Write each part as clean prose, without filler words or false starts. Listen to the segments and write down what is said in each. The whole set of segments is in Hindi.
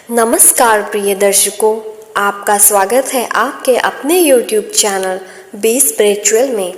नमस्कार प्रिय दर्शकों, आपका स्वागत है आपके अपने YouTube चैनल बी स्पिरिचुअल में।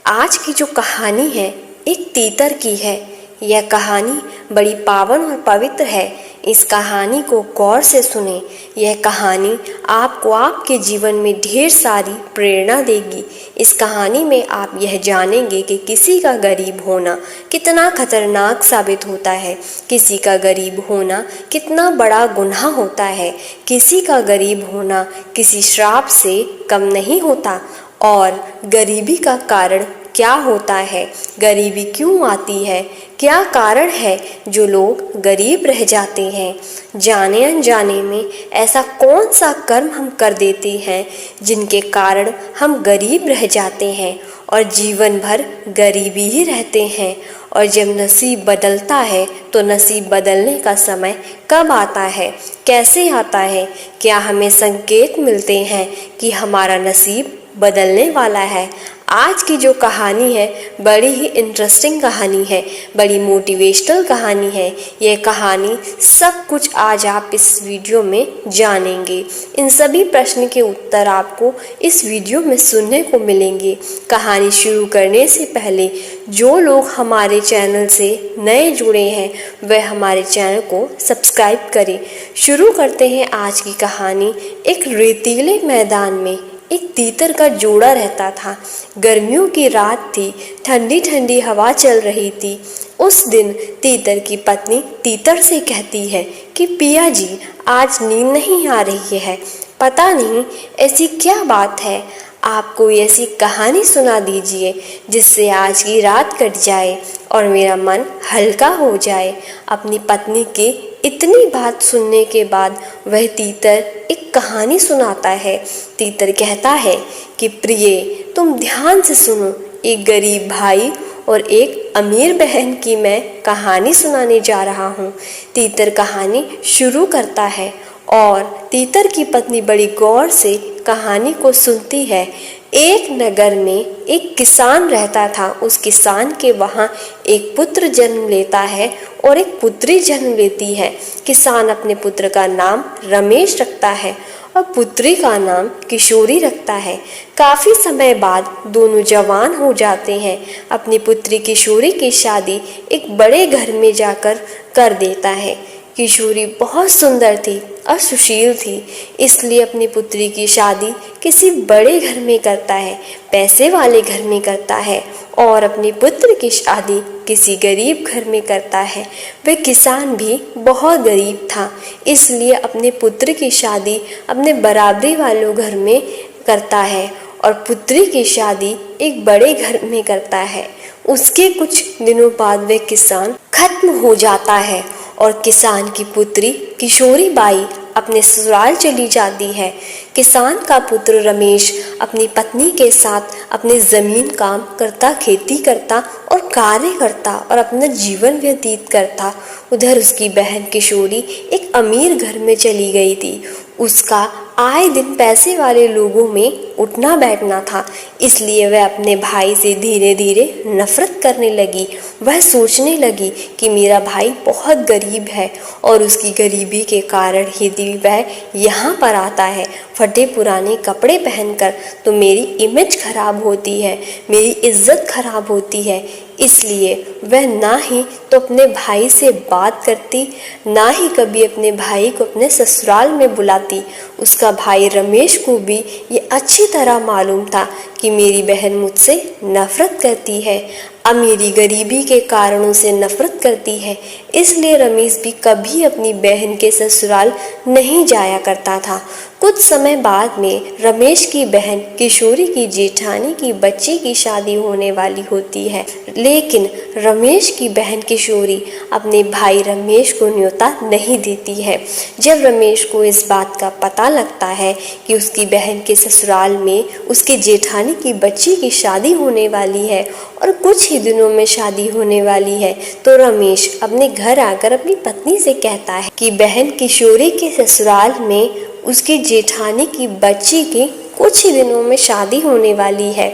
आज की जो कहानी है एक तीतर की है। यह कहानी बड़ी पावन और पवित्र है। इस कहानी को गौर से सुने। यह कहानी आपको आपके जीवन में ढेर सारी प्रेरणा देगी। इस कहानी में आप यह जानेंगे कि किसी का गरीब होना कितना खतरनाक साबित होता है, किसी का गरीब होना कितना बड़ा गुनाह होता है, किसी का गरीब होना किसी श्राप से कम नहीं होता, और गरीबी का कारण क्या होता है, गरीबी क्यों आती है, क्या कारण है जो लोग गरीब रह जाते हैं। जाने अनजाने में ऐसा कौन सा कर्म हम कर देते हैं जिनके कारण हम गरीब रह जाते हैं और जीवन भर गरीबी ही रहते हैं। और जब नसीब बदलता है तो नसीब बदलने का समय कब आता है, कैसे आता है, क्या हमें संकेत मिलते हैं कि हमारा नसीब बदलने वाला है। आज की जो कहानी है बड़ी ही इंटरेस्टिंग कहानी है, बड़ी मोटिवेशनल कहानी है। यह कहानी सब कुछ आज आप इस वीडियो में जानेंगे। इन सभी प्रश्न के उत्तर आपको इस वीडियो में सुनने को मिलेंगे। कहानी शुरू करने से पहले जो लोग हमारे चैनल से नए जुड़े हैं वह हमारे चैनल को सब्सक्राइब करें। शुरू करते हैं आज की कहानी। एक रेतीले मैदान में एक तीतर का जोड़ा रहता था। गर्मियों की रात थी, ठंडी ठंडी हवा चल रही थी। उस दिन तीतर की पत्नी तीतर से कहती है कि पिया जी, आज नींद नहीं आ रही है, पता नहीं ऐसी क्या बात है, आप कोई ऐसी कहानी सुना दीजिए जिससे आज की रात कट जाए और मेरा मन हल्का हो जाए। अपनी पत्नी के इतनी बात सुनने के बाद वह तीतर एक कहानी सुनाता है। तीतर कहता है कि प्रिय, तुम ध्यान से सुनो, एक गरीब भाई और एक अमीर बहन की मैं कहानी सुनाने जा रहा हूँ। तीतर कहानी शुरू करता है और तीतर की पत्नी बड़ी गौर से कहानी को सुनती है। एक नगर में एक किसान रहता था। उस किसान के वहाँ एक पुत्र जन्म लेता है और एक पुत्री जन्म लेती है। किसान अपने पुत्र का नाम रमेश रखता है और पुत्री का नाम किशोरी रखता है। काफ़ी समय बाद दोनों जवान हो जाते हैं। अपनी पुत्री किशोरी की शादी एक बड़े घर में जाकर कर देता है। किशोरी बहुत सुंदर थी और सुशील थी, इसलिए अपनी पुत्री की शादी किसी बड़े घर में करता है, पैसे वाले घर में करता है, और अपनी पुत्र की शादी किसी गरीब घर में करता है। वह किसान भी बहुत गरीब था, इसलिए अपने पुत्र की शादी अपने बराबरी वालों घर में करता है और पुत्री की शादी एक बड़े घर में करता है। उसके कुछ दिनों बाद वह किसान खत्म हो जाता है और किसान की पुत्री किशोरी बाई अपने ससुराल चली जाती है। किसान का पुत्र रमेश अपनी पत्नी के साथ अपने ज़मीन काम करता, खेती करता और कार्य करता और अपना जीवन व्यतीत करता। उधर उसकी बहन किशोरी एक अमीर घर में चली गई थी। उसका आए दिन पैसे वाले लोगों में उठना बैठना था, इसलिए वह अपने भाई से धीरे धीरे नफरत करने लगी। वह सोचने लगी कि मेरा भाई बहुत गरीब है और उसकी गरीबी के कारण ही वह यहाँ पर आता है फटे पुराने कपड़े पहनकर, तो मेरी इमेज खराब होती है, मेरी इज्जत खराब होती है। इसलिए वह ना ही तो अपने भाई से बात करती, ना ही कभी अपने भाई को अपने ससुराल में बुलाती। उसका भाई रमेश को भी ये अच्छी तरह मालूम था कि मेरी बहन मुझसे नफरत करती है, अमीरी गरीबी के कारणों से नफरत करती है, इसलिए रमेश भी कभी अपनी बहन के ससुराल नहीं जाया करता था। कुछ समय बाद में रमेश की बहन किशोरी की जेठानी की बच्ची की शादी होने वाली होती है, लेकिन रमेश की बहन किशोरी अपने भाई रमेश को न्योता नहीं देती है। जब रमेश को इस बात का पता लगता है कि उसकी बहन के ससुराल में उसकी जेठानी की बच्ची की शादी होने वाली है और कुछ ही दिनों में शादी होने वाली है, तो रमेश अपने घर आकर अपनी पत्नी से कहता है कि बहन किशोरी के ससुराल में उसकी जेठानी की बच्ची की कुछ ही दिनों में शादी होने वाली है।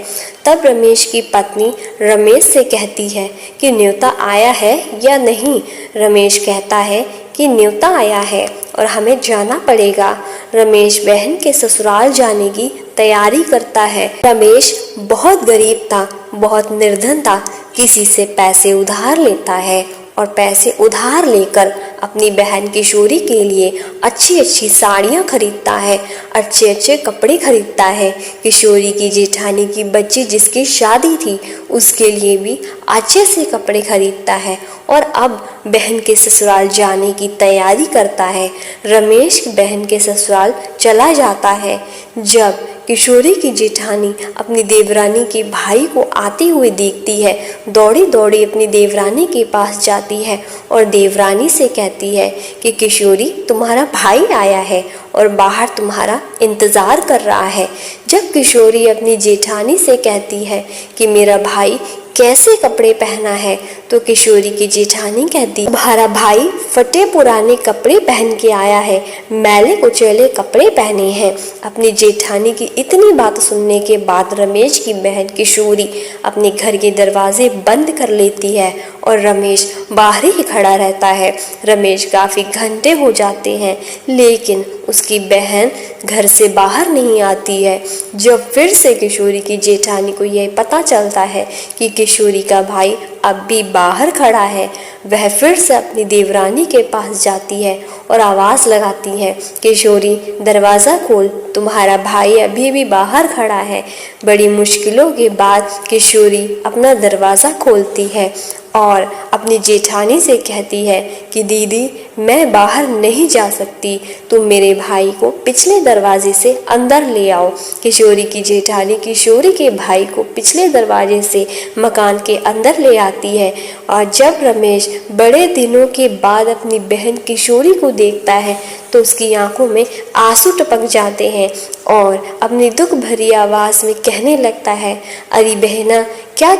तब रमेश की पत्नी रमेश से कहती है कि न्योता आया है या नहीं। रमेश कहता है कि न्योता आया है, और हमें जाना पड़ेगा। रमेश बहन के ससुराल जाने की तैयारी करता है। रमेश बहुत गरीब था, बहुत निर्धन था, किसी से पैसे उधार लेता है और पैसे उधार लेकर अपनी बहन किशोरी के लिए अच्छी अच्छी साड़ियाँ खरीदता है, अच्छे अच्छे कपड़े खरीदता है। किशोरी की जेठानी की बच्ची जिसकी शादी थी उसके लिए भी अच्छे से कपड़े खरीदता है और अब बहन के ससुराल जाने की तैयारी करता है। रमेश बहन के ससुराल चला जाता है। जब किशोरी की जेठानी अपनी देवरानी के भाई को आते हुए देखती है, दौड़ी दौड़ी अपनी देवरानी के पास जाती है और देवरानी से कहती है कि किशोरी, तुम्हारा भाई आया है और बाहर तुम्हारा इंतज़ार कर रहा है। जब किशोरी अपनी जेठानी से कहती है कि मेरा भाई कैसे कपड़े पहना है, तो किशोरी की जेठानी कहती, तुम्हारा भाई फटे पुराने कपड़े पहन के आया है, मैले कुचैले कपड़े पहने हैं। अपनी जेठानी की इतनी बात सुनने के बाद रमेश की बहन किशोरी अपने घर के दरवाजे बंद कर लेती है और रमेश बाहर ही खड़ा रहता है। रमेश काफ़ी घंटे हो जाते हैं लेकिन उसकी बहन घर से बाहर नहीं आती है। जब फिर से किशोरी की जेठानी को यह पता चलता है कि किशोरी का भाई अब भी बाहर खड़ा है, वह फिर से अपनी देवरानी के पास जाती है और आवाज़ लगाती है, किशोरी दरवाज़ा खोल, तुम्हारा भाई अभी भी बाहर खड़ा है। बड़ी मुश्किलों के बाद किशोरी अपना दरवाज़ा खोलती है और अपनी जेठानी से कहती है कि दीदी, मैं बाहर नहीं जा सकती, तुम मेरे भाई को पिछले दरवाजे से अंदर ले आओ। किशोरी की जेठानी किशोरी के भाई को पिछले दरवाजे से मकान के अंदर ले आती है और जब रमेश बड़े दिनों के बाद अपनी बहन किशोरी को देखता है तो उसकी आंखों में आंसू टपक जाते हैं और अपनी दुख भरी आवाज़ में कहने लगता है, अरे बहना, क्या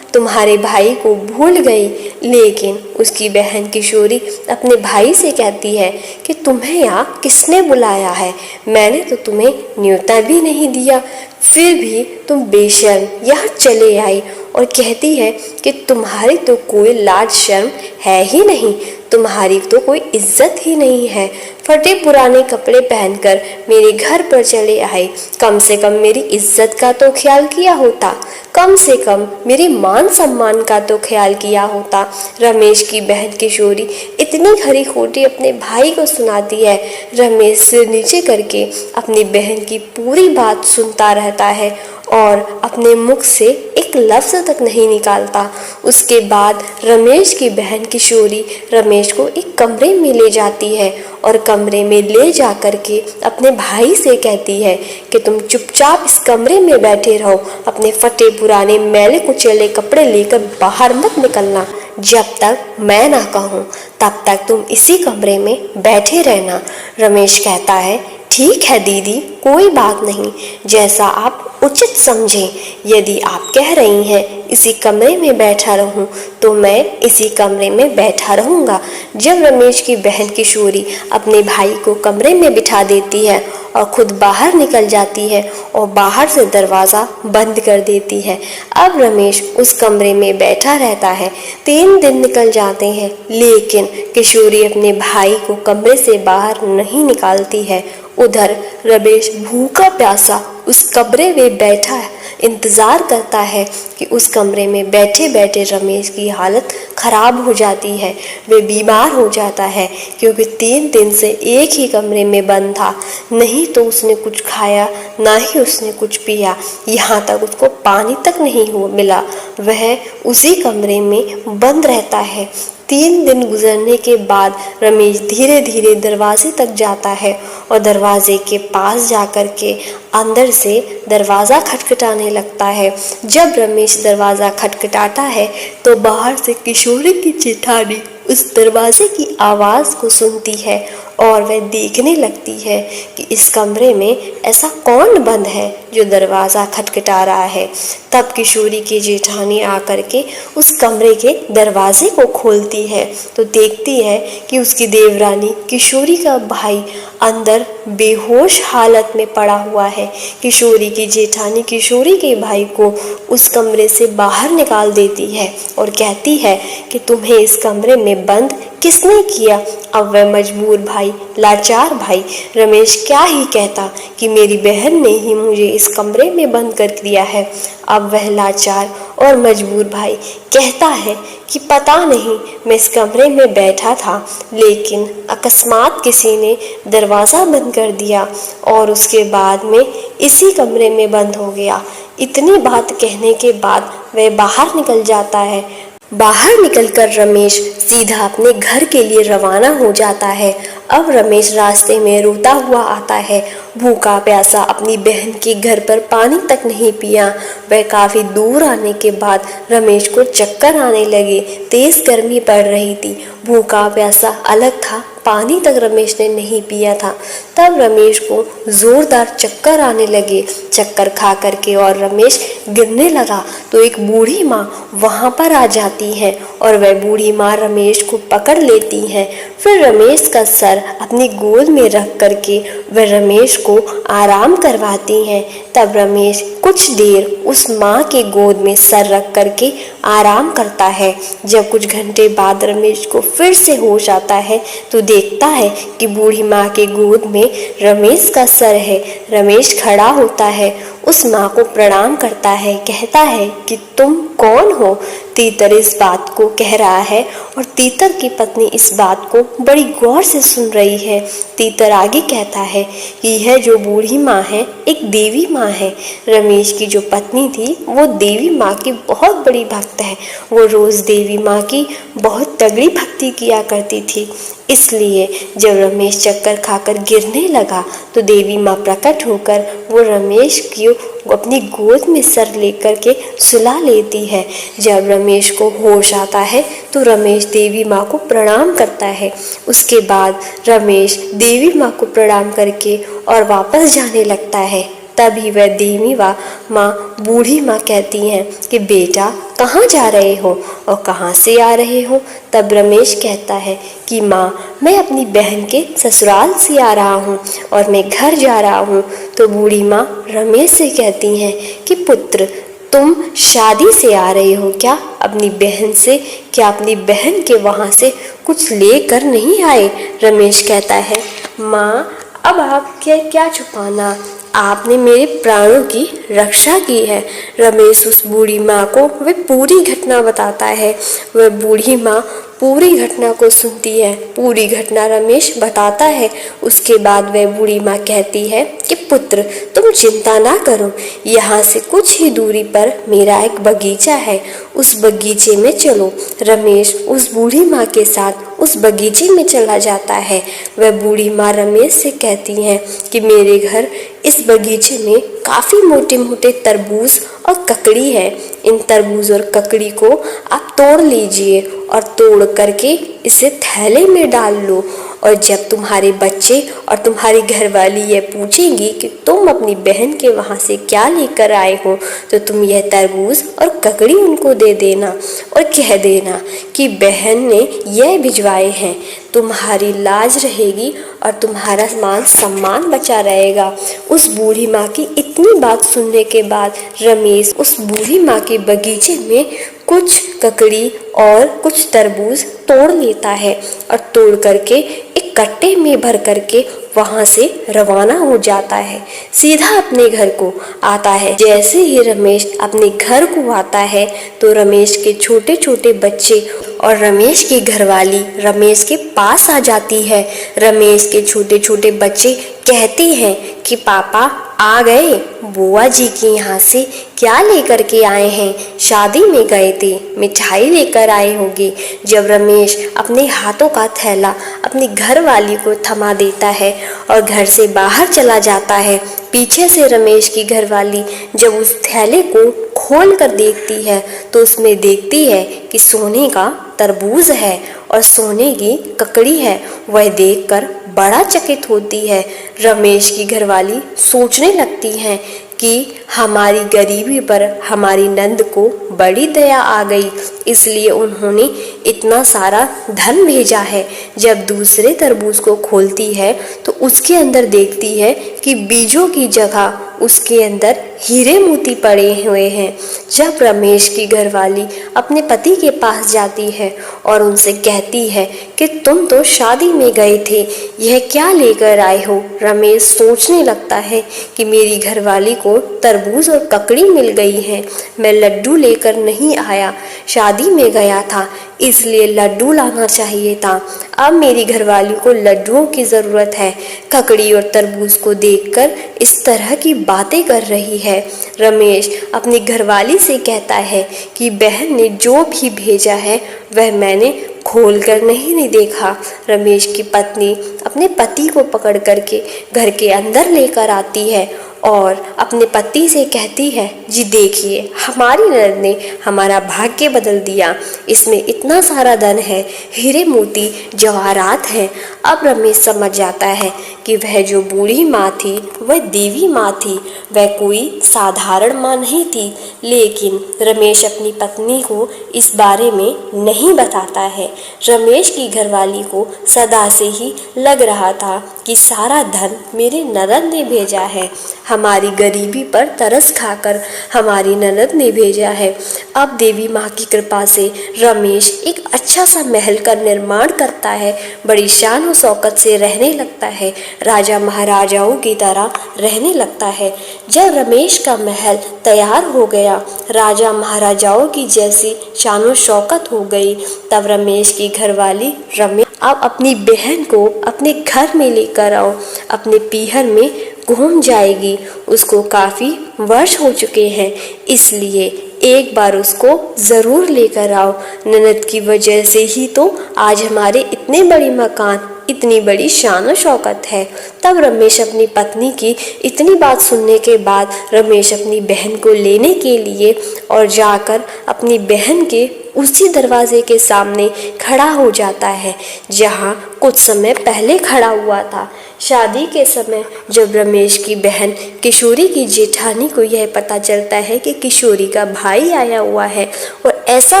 तुम्हारे भाई को भूल गई? लेकिन उसकी बहन किशोरी अपने भाई से कहती है कि तुम्हें यहाँ किसने बुलाया है? मैंने तो तुम्हें न्योता भी नहीं दिया, फिर भी तुम बेशर्म यहाँ चले आई। और कहती है कि तुम्हारी तो कोई लाज शर्म है ही नहीं, तुम्हारी तो कोई इज्जत ही नहीं है। फटे पुराने कपड़े पहनकर मेरे घर पर चले आए, कम से कम मेरी इज्जत का तो ख्याल किया होता, कम से कम मेरे मान सम्मान का तो ख्याल किया होता। रमेश की बहन किशोरी इतनी खरी खोटी अपने भाई को सुनाती है। रमेश सिर नीचे करके अपनी बहन की पूरी बात सुनता रहता है और अपने मुख से एक लफ्ज़ तक नहीं निकालता। उसके बाद रमेश की बहन किशोरी रमेश को एक कमरे में ले जाती है और कमरे में ले जा कर के अपने भाई से कहती है कि तुम चुपचाप इस कमरे में बैठे रहो, अपने फटे पुराने मैले कुचैले कपड़े लेकर बाहर मत निकलना। जब तक मैं ना कहूँ तब तक तुम इसी कमरे में बैठे रहना। रमेश कहता है, ठीक है दीदी, कोई बात नहीं, जैसा आप उचित समझें। यदि आप कह रही हैं इसी कमरे में बैठा रहूं तो मैं इसी कमरे में बैठा रहूँगा। जब रमेश की बहन किशोरी अपने भाई को कमरे में बिठा देती है और खुद बाहर निकल जाती है और बाहर से दरवाज़ा बंद कर देती है, अब रमेश उस कमरे में बैठा रहता है। 3 दिन निकल जाते हैं लेकिन किशोरी अपने भाई को कमरे से बाहर नहीं निकालती है। उधर रमेश भूखा प्यासा उस कमरे में बैठा इंतज़ार करता है कि उस कमरे में बैठे बैठे रमेश की हालत ख़राब हो जाती है, वे बीमार हो जाता है क्योंकि 3 दिन से एक ही कमरे में बंद था। नहीं तो उसने कुछ खाया, ना ही उसने कुछ पिया, यहाँ तक उसको पानी तक नहीं मिला। वह उसी कमरे में बंद रहता है। 3 दिन गुजरने के बाद रमेश धीरे धीरे दरवाजे तक जाता है और दरवाजे के पास जाकर के अंदर से दरवाज़ा खटखटाने लगता है। जब रमेश दरवाज़ा खटखटाता है तो बाहर से किशोरी की जेठानी उस दरवाजे की आवाज़ को सुनती है और वह देखने लगती है कि इस कमरे में ऐसा कौन बंद है जो दरवाज़ा खटखटा रहा है। तब किशोरी की जेठानी आकर के उस कमरे के दरवाजे को खोलती है तो देखती है कि उसकी देवरानी किशोरी का भाई अंदर बेहोश हालत में पड़ा हुआ है। किशोरी की जेठानी किशोरी के भाई को उस कमरे से बाहर निकाल देती है और कहती है कि तुम्हें इस कमरे में बंद किसने किया? अब वह मजबूर भाई, लाचार भाई रमेश क्या ही कहता कि मेरी बहन ने ही मुझे इस कमरे में बंद कर दिया है। अब वह लाचार और मजबूर भाई कहता है कि पता नहीं, मैं इस कमरे में बैठा था लेकिन अकस्मात किसी ने दरवाज़ा बंद कर दिया और उसके बाद में इसी कमरे में बंद हो गया। इतनी बात कहने के बाद वह बाहर निकल जाता है। बाहर निकलकर रमेश सीधा अपने घर के लिए रवाना हो जाता है। अब रमेश रास्ते में रोता हुआ आता है, भूखा प्यासा अपनी बहन के घर पर पानी तक नहीं पिया। वह काफ़ी दूर आने के बाद रमेश को चक्कर आने लगे। तेज़ गर्मी पड़ रही थी, भूखा प्यासा अलग था, पानी तक रमेश ने नहीं पिया था। तब रमेश को ज़ोरदार चक्कर आने लगे। चक्कर खा करके और रमेश गिरने लगा तो एक बूढ़ी माँ वहाँ पर आ जाती है और वह बूढ़ी माँ रमेश को पकड़ लेती है। फिर रमेश का सर अपनी गोद में रख करके वह रमेश को आराम करवाती हैं। तब रमेश कुछ देर उस माँ के गोद में सर रख करके आराम करता है। जब कुछ घंटे बाद रमेश को फिर से होश आता है तो देखता है कि बूढ़ी माँ के गोद में रमेश का सर है। रमेश खड़ा होता है, उस माँ को प्रणाम करता है, कहता है कि तुम कौन हो? तीतर इस बात को कह रहा है और तीतर की पत्नी इस बात को बड़ी गौर से सुन रही है। तीतर आगे कहता है कि यह जो बूढ़ी माँ है एक देवी माँ है। रमेश की जो पत्नी थी वो देवी माँ की बहुत बड़ी भक्त है। वो रोज़ देवी माँ की बहुत तगड़ी भक्ति किया करती थी। इसलिए जब रमेश चक्कर खाकर गिरने लगा तो देवी माँ प्रकट होकर वो रमेश की अपनी गोद में सर लेकर के सुला लेती है। जब रमेश को होश आता है तो रमेश देवी माँ को प्रणाम करता है। उसके बाद रमेश देवी माँ को प्रणाम करके और वापस जाने लगता है। तभी वह देवी माँ बूढ़ी माँ कहती हैं कि बेटा कहाँ जा रहे हो और कहाँ से आ रहे हो? तब रमेश कहता है कि माँ मैं अपनी बहन के ससुराल से आ रहा हूँ और मैं घर जा रहा हूँ। तो बूढ़ी माँ रमेश से कहती हैं कि पुत्र तुम शादी से आ रहे हो क्या अपनी बहन से? क्या अपनी बहन के वहाँ से कुछ लेकर नहीं आए? रमेश कहता है माँ अब आप क्या छुपाना, आपने मेरे प्राणों की रक्षा की है। रमेश उस बूढ़ी माँ को वह पूरी घटना बताता है। वह बूढ़ी माँ पूरी घटना को सुनती है, पूरी घटना रमेश बताता है। उसके बाद वह बूढ़ी माँ कहती है कि पुत्र तुम चिंता ना करो, यहाँ से कुछ ही दूरी पर मेरा एक बगीचा है, उस बगीचे में चलो। रमेश उस बूढ़ी माँ के साथ उस बगीचे में चला जाता है। वह बूढ़ी माँ रमेश से कहती हैं कि मेरे घर इस बगीचे में काफ़ी मोटे मोटे तरबूज और ककड़ी है। इन तरबूज और ककड़ी को आप तोड़ लीजिए और तोड़ करके इसे थैले में डाल लो। और जब तुम्हारे बच्चे और तुम्हारी घरवाली यह पूछेंगी कि तुम अपनी बहन के वहाँ से क्या लेकर आए हो तो तुम यह तरबूज और ककड़ी उनको दे देना और कह देना कि बहन ने यह भिजवाए हैं। तुम्हारी लाज रहेगी और तुम्हारा मान सम्मान बचा रहेगा। उस बूढ़ी माँ की इतनी बात सुनने के बाद रमेश उस बूढ़ी माँ के बगीचे में कुछ ककड़ी और कुछ तरबूज तोड़ लेता है और तोड़ करके एक कट्टे में भर करके वहाँ से रवाना हो जाता है, सीधा अपने घर को आता है। जैसे ही रमेश अपने घर को आता है तो रमेश के छोटे छोटे बच्चे और रमेश की घरवाली रमेश के पास आ जाती है। रमेश के छोटे छोटे बच्चे कहते हैं कि पापा आ गए, बुआ जी के यहाँ से क्या लेकर के आए हैं? शादी में गए थे, मिठाई लेकर आए होंगे। जब रमेश अपने हाथों का थैला अपनी घरवाली को थमा देता है और घर से बाहर चला जाता है, पीछे से रमेश की घरवाली जब उस थैले को खोल कर देखती है तो उसमें देखती है कि सोने का तरबूज है और सोने की ककड़ी है। वह देखकर बड़ा चकित होती है। रमेश की घरवाली सोचने लगती हैं कि हमारी गरीबी पर हमारी नंद को बड़ी दया आ गई, इसलिए उन्होंने इतना सारा धन भेजा है। जब दूसरे तरबूज को खोलती है तो उसके अंदर देखती है कि बीजों की जगह उसके अंदर हीरे मोती पड़े हुए हैं। जब रमेश की घरवाली अपने पति के पास जाती है और उनसे कहती है कि तुम तो शादी में गए थे, यह क्या लेकर आए हो? रमेश सोचने लगता है कि मेरी घरवाली को तरबूज और ककड़ी मिल गई है, मैं लड्डू लेकर नहीं आया, शादी में गया था इसलिए लड्डू लाना चाहिए था। अब मेरी घरवाली को लड्डुओं की ज़रूरत है। ककड़ी और तरबूज को देखकर इस तरह की बातें कर रही है। रमेश अपनी घरवाली से कहता है कि बहन ने जो भी भेजा है वह मैंने खोल कर नहीं देखा। रमेश की पत्नी अपने पति को पकड़ करके घर के अंदर लेकर आती है और अपने पति से कहती है, जी देखिए हमारी ननद ने हमारा भाग्य बदल दिया, इसमें इतना सारा धन है, हीरे मोती जवाहरात हैं। अब रमेश समझ जाता है कि वह जो बूढ़ी माँ थी वह देवी माँ थी, वह कोई साधारण माँ नहीं थी। लेकिन रमेश अपनी पत्नी को इस बारे में नहीं बताता है। रमेश की घरवाली को सदा से ही लग रहा था कि सारा धन मेरे ननद ने भेजा है, हमारी गरीबी पर तरस खाकर हमारी ननद ने भेजा है। अब देवी माँ की कृपा से रमेश एक अच्छा सा महल का निर्माण करता है, बड़ी शान और शौकत से रहने लगता है, राजा महाराजाओं की तरह रहने लगता है। जब रमेश का महल तैयार हो गया, राजा महाराजाओं की जैसी शान और शौकत हो गई, तब रमेश की घरवाली रमेश अब अपनी बहन को अपने घर में लेकर आओ, अपने पीहर में घूम जाएगी। उसको काफ़ी वर्ष हो चुके हैं, इसलिए एक बार उसको ज़रूर लेकर आओ। ननद की वजह से ही तो आज हमारे इतने बड़े मकान, इतनी बड़ी शान और शौकत है। तब रमेश अपनी पत्नी की इतनी बात सुनने के बाद रमेश अपनी बहन को लेने के लिए और जाकर अपनी बहन के उसी दरवाजे के सामने खड़ा हो जाता है जहाँ कुछ समय पहले खड़ा हुआ था। शादी के समय जब रमेश की बहन किशोरी की जेठानी को यह पता चलता है कि किशोरी का भाई आया हुआ है और ऐसा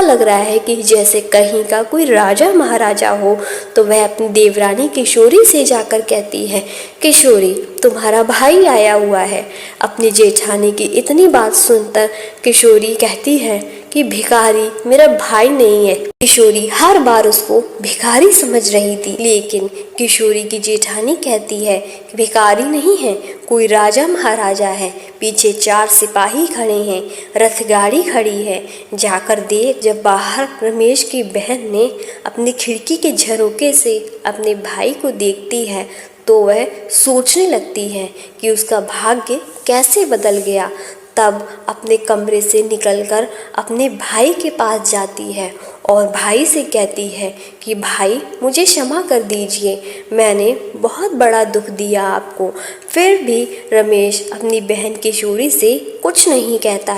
लग रहा है कि जैसे कहीं का कोई राजा महाराजा हो, तो वह अपनी देवरानी किशोरी से जाकर कहती है, किशोरी तुम्हारा भाई आया हुआ है। अपनी जेठानी की इतनी बात सुनकर किशोरी कहती है कि भिखारी मेरा भाई नहीं है। किशोरी हर बार उसको भिखारी समझ रही थी, लेकिन किशोरी की जेठानी कहती है कि भिखारी नहीं है, कोई राजा महाराजा है, पीछे 4 सिपाही खड़े हैं, रथ गाड़ी खड़ी है, जाकर देख। जब बाहर रमेश की बहन ने अपनी खिड़की के झरोके से अपने भाई को देखती है तो वह सोचने लगती है कि उसका भाग्य कैसे बदल गया। तब अपने कमरे से निकलकर अपने भाई के पास जाती है और भाई से कहती है कि भाई मुझे क्षमा कर दीजिए, मैंने बहुत बड़ा दुख दिया आपको। फिर भी रमेश अपनी बहन किशोरी से कुछ नहीं कहता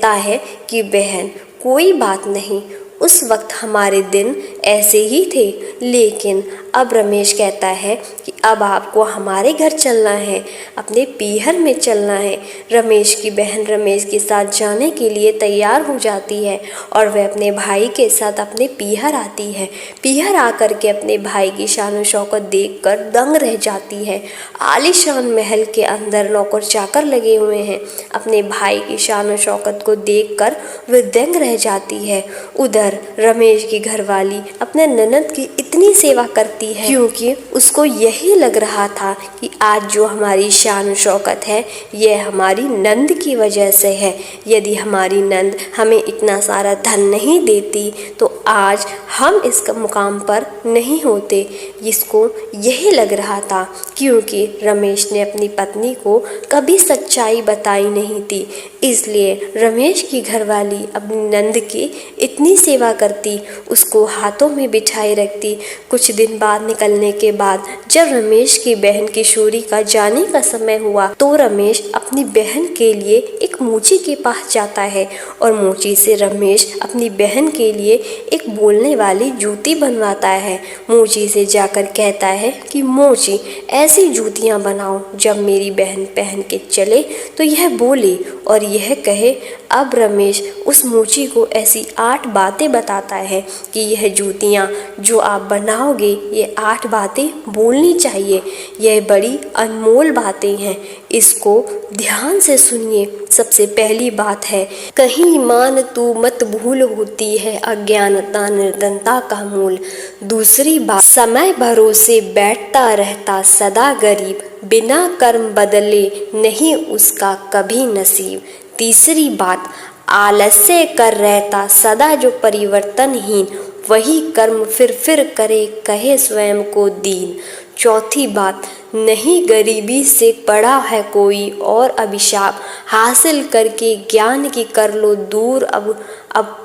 है कि बहन कोई बात नहीं, उस वक्त हमारे दिन ऐसे ही थे, लेकिन अब रमेश कहता है कि अब आपको हमारे घर चलना है, अपने पीहर में चलना है। रमेश की बहन रमेश के साथ जाने के लिए तैयार हो जाती है और वह अपने भाई के साथ अपने पीहर आती है। पीहर आकर के अपने भाई की शान और शौकत देखकर दंग रह जाती है। आलीशान महल के अंदर नौकर चाकर लगे हुए हैं। अपने भाई की शान और शौकत को देखकर वह दंग रह जाती है। उधर रमेश की घरवाली अपने ननद की इतनी सेवा करती है क्योंकि उसको यही लग रहा था कि आज जो हमारी शान शौकत है यह हमारी नंद की वजह से है। यदि हमारी नंद हमें इतना सारा धन नहीं देती तो आज हम इस मुकाम पर नहीं होते। इसको यही लग रहा था क्योंकि रमेश ने अपनी पत्नी को कभी सच्चाई बताई नहीं थी, इसलिए रमेश की घरवाली अपनी नंद की इतनी सेवा करती, उसको हाथों में बिठाए रखती, कुछ दिन बाद निकलने के बाद जब रमेश की बहन किशोरी का जाने का समय हुआ तो रमेश अपनी बहन के लिए एक मोची के पास जाता है और मोची से रमेश अपनी बहन के लिए एक बोलने वाली जूती बनवाता है। मोची से जाकर कहता है कि मोची, ऐसी जूतियाँ बनाओ जब मेरी बहन पहन के चले तो यह बोले और यह कहे। अब रमेश उस मोची को ऐसी 8 बातें बताता है कि यह जूतियाँ जो आप बनाओगे ये 8 बातें बोलनी चाहिए। यह बड़ी अनमोल बातें हैं, इसको ध्यान से सुनिए। सबसे पहली बात है, कहीं मान तू मत भूल होती है अज्ञानता निर्धनता का मूल। दूसरी बात, समय भरोसे बैठता रहता सदा गरीब, बिना कर्म बदले नहीं उसका कभी नसीब। तीसरी बात, आलस्य कर रहता सदा जो परिवर्तनहीन, वही कर्म फिर करे कहे स्वयं को दीन। चौथी बात, नहीं गरीबी से पड़ा है कोई और अभिशाप, हासिल करके ज्ञान की कर लो दूर अब।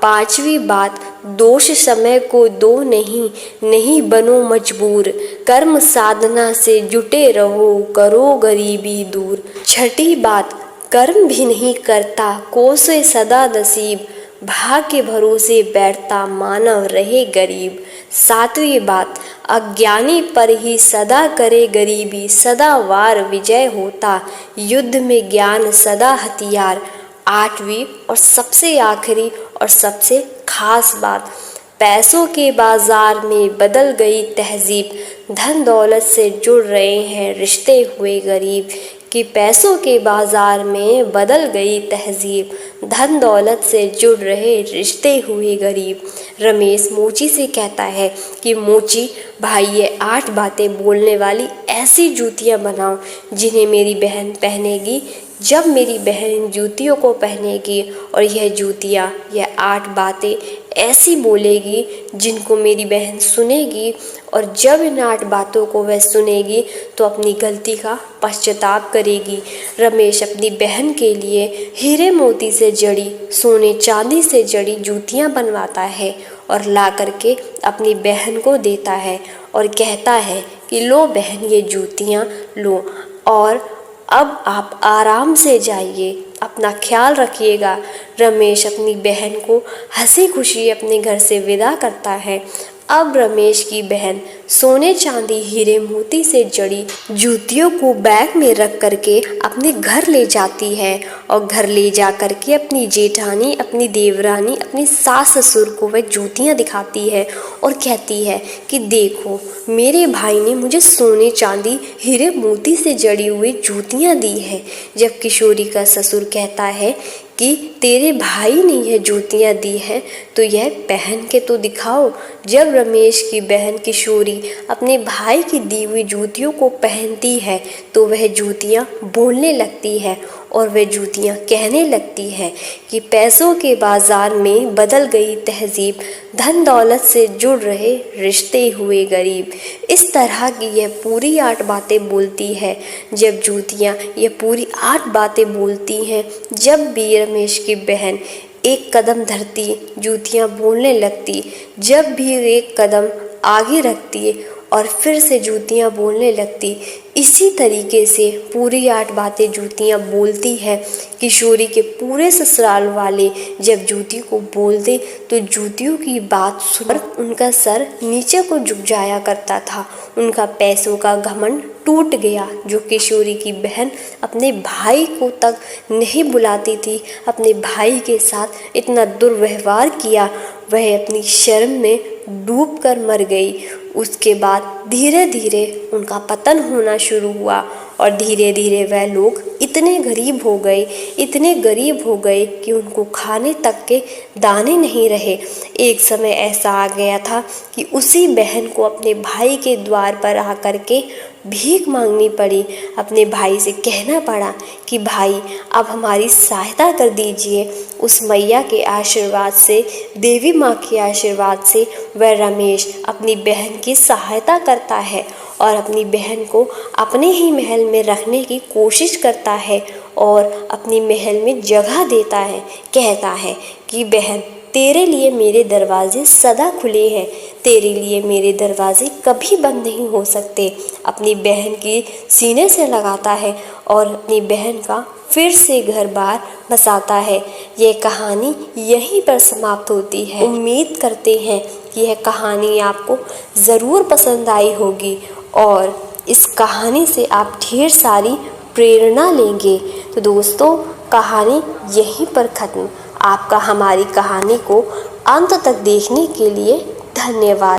पांचवी बात, दोष समय को दो नहीं बनो मजबूर, कर्म साधना से जुटे रहो करो गरीबी दूर। छठी बात, कर्म भी नहीं करता कोसे सदा नसीब, भाग्य भरोसे बैठता मानव रहे गरीब। सातवीं बात, अज्ञानी पर ही सदा करे गरीबी, सदा वार विजय होता, युद्ध में ज्ञान सदा हथियार। आठवीं और सबसे आखिरी और सबसे खास बात, पैसों के बाजार में बदल गई तहजीब, धन दौलत से जुड़ रहे हैं रिश्ते हुए गरीब। कि पैसों के बाजार में बदल गई तहजीब, धन दौलत से जुड़ रहे रिश्ते हुए गरीब। रमेश मोची से कहता है कि मोची भाई, ये 8 बातें बोलने वाली ऐसी जूतियाँ बनाओ जिन्हें मेरी बहन पहनेगी। जब मेरी बहन इन जूतियों को पहनेगी और यह जूतियाँ, यह 8 बातें ऐसी बोलेगी जिनको मेरी बहन सुनेगी, और जब इन 8 बातों को वह सुनेगी तो अपनी गलती का पश्चाताप करेगी। रमेश अपनी बहन के लिए हीरे मोती से जड़ी, सोने चांदी से जड़ी जूतियाँ बनवाता है और ला करके अपनी बहन को देता है और कहता है कि लो बहन, ये जूतियाँ लो और अब आप आराम से जाइए, अपना ख्याल रखिएगा। रमेश अपनी बहन को हंसी खुशी अपने घर से विदा करता है। अब रमेश की बहन सोने चांदी हीरे मोती से जड़ी जूतियों को बैग में रख करके अपने घर ले जाती है और घर ले जा करके अपनी जेठानी, अपनी देवरानी, अपनी सास ससुर को वह जूतियाँ दिखाती है और कहती है कि देखो, मेरे भाई ने मुझे सोने चांदी हीरे मोती से जड़ी हुई जूतियाँ दी है। जब किशोरी का ससुर कहता है कि तेरे भाई ने यह जूतियाँ दी हैं तो यह पहन के तो दिखाओ। जब रमेश की बहन किशोरी अपने भाई की दी हुई जूतियों को पहनती है तो वह जूतियाँ बोलने लगती है और वह जूतियाँ कहने लगती है कि पैसों के बाजार में बदल गई तहजीब, धन दौलत से जुड़ रहे रिश्ते हुए गरीब। इस तरह की यह पूरी 8 बातें बोलती है। जब जूतियाँ यह पूरी 8 बातें बोलती हैं, जब भी रमेश की बहन एक कदम धरती, जूतियाँ बोलने लगती, जब भी एक कदम आगे रखती है और फिर से जूतियाँ बोलने लगती। इसी तरीके से पूरी 8 बातें जूतियाँ बोलती है। किशोरी के पूरे ससुराल वाले जब जूती को बोलते तो जूतियों की बात सुनकर उनका सर नीचे को झुक जाया करता था। उनका पैसों का घमंड टूट गया। जो किशोरी की बहन अपने भाई को तक नहीं बुलाती थी, अपने भाई के साथ इतना दुर्व्यवहार किया, वह अपनी शर्म में डूब कर मर गई। उसके बाद धीरे धीरे उनका पतन होना शुरू हुआ और धीरे धीरे वह लोग इतने गरीब हो गए कि उनको खाने तक के दाने नहीं रहे। एक समय ऐसा आ गया था कि उसी बहन को अपने भाई के द्वार पर आकर के भीख मांगनी पड़ी। अपने भाई से कहना पड़ा कि भाई, अब हमारी सहायता कर दीजिए। उस मैया के आशीर्वाद से, देवी माँ के आशीर्वाद से वह रमेश अपनी बहन की सहायता करता है और अपनी बहन को अपने ही महल में रखने की कोशिश करता है और अपनी महल में जगह देता है। कहता है कि बहन, तेरे लिए मेरे दरवाजे सदा खुले हैं, तेरे लिए मेरे दरवाजे कभी बंद नहीं हो सकते। अपनी बहन की सीने से लगाता है और अपनी बहन का फिर से घर बार बसाता है। यह कहानी यहीं पर समाप्त होती है। उम्मीद करते हैं कि यह कहानी आपको ज़रूर पसंद आई होगी और इस कहानी से आप ढेर सारी प्रेरणा लेंगे। तो दोस्तों, कहानी यहीं पर ख़त्म। आपका हमारी कहानी को अंत तक देखने के लिए धन्यवाद।